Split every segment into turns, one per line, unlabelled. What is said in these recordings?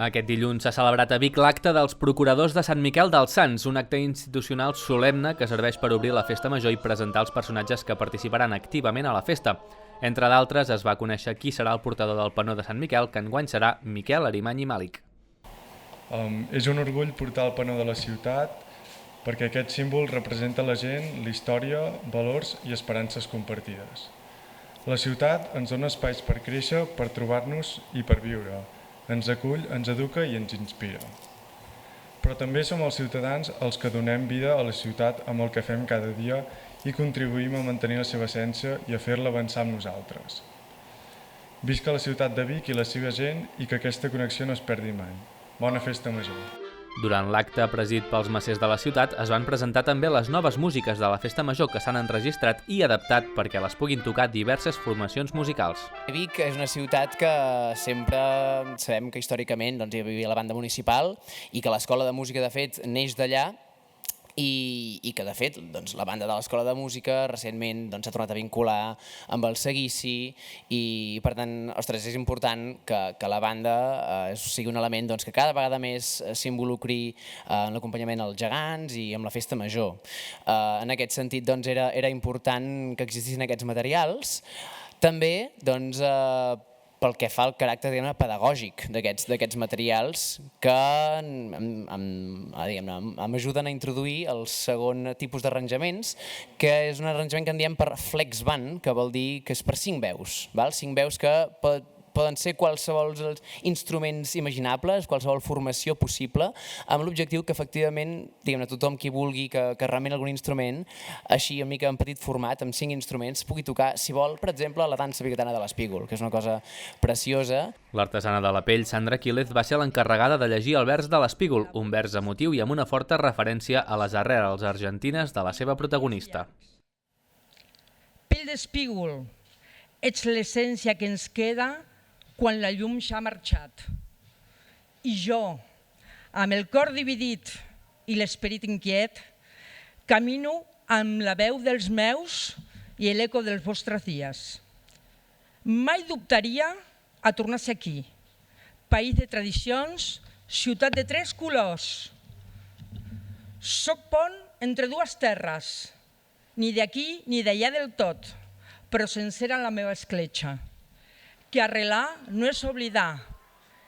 Aquest dilluns s'ha celebrat a Vic l'acte dels procuradors de Sant Miquel dels Sants, un acte institucional solemne que serveix per obrir la festa major i presentar els personatges que participaran activament a la festa. Entre d'altres, es va conèixer qui serà el portador del penó de Sant Miquel, que enguany serà Miquel Arimany i Màlic.
És un orgull portar el penó de la ciutat perquè aquest símbol representa la gent, la història, valors i esperances compartides. La ciutat ens dona espais per créixer, per trobar-nos i per viure. Ens acull, ens educa i ens inspira. Però també som els ciutadans els que donem vida a la ciutat amb el que fem cada dia i contribuïm a mantenir la seva essència i a fer-la avançar amb nosaltres. Visca la ciutat de Vic i la seva gent i que aquesta connexió no es perdi mai. Bona festa major!
Durant l'acte presidit pels macers de la ciutat es van presentar també les noves músiques de la festa major que s'han enregistrat i adaptat perquè les puguin tocar diverses formacions musicals.
Vic és una ciutat que sempre sabem que històricament hi havia la banda municipal i que l'escola de música de fet neix d'allà i que de fet la banda de l'escola de música recentment s'ha tornat a vincular amb el seguici i per tant és important que la banda sigui un element que cada vegada més s'involucri en l'acompanyament als gegants i amb la festa major. En aquest sentit era important que existissin aquests materials, també pel que fa al caràcter pedagògic d'aquests materials que m'ajuden a introduir el segon tipus d'arranjaments, que és un arranjament que en diem per flex band, que vol dir que és per 5 veus. 5 veus que poden ser qualsevol instruments imaginables, qualsevol formació possible, amb l'objectiu que efectivament tothom qui vulgui que remeni algun instrument, així una mica en petit format, amb 5 instruments, pugui tocar, si vol, per exemple, la dansa biguetana de l'espígol, que és una cosa preciosa.
L'artesana de la pell, Sandra Quílez, va ser l'encarregada de llegir el vers de l'espígol, un vers emotiu i amb una forta referència a les arrels argentines de la seva protagonista.
Pell d'espígol, ets l'essència que ens queda quan la llum ja ha marxat. I jo, amb el cor dividit i l'esperit inquiet, camino amb la veu dels meus i l'eco dels vostres dies. Mai dubtaria a tornar-se aquí, país de tradicions, ciutat de 3 colors. Soc pont entre 2 terres, ni d'aquí ni d'allà del tot, però sencera en la meva escletxa. Que arrelar no és oblidar,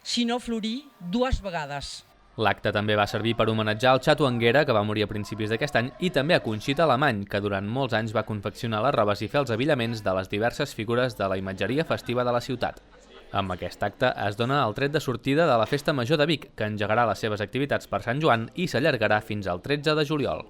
sinó florir 2 vegades.
L'acte també va servir per homenatjar el Xato Anguera, que va morir a principis d'aquest any, i també a Conxita Alemany, que durant molts anys va confeccionar les robes i fer els abillaments de les diverses figures de la imatgeria festiva de la ciutat. Amb aquest acte es dona el tret de sortida de la Festa Major de Vic, que engegarà les seves activitats per Sant Joan i s'allargarà fins al 13 de juliol.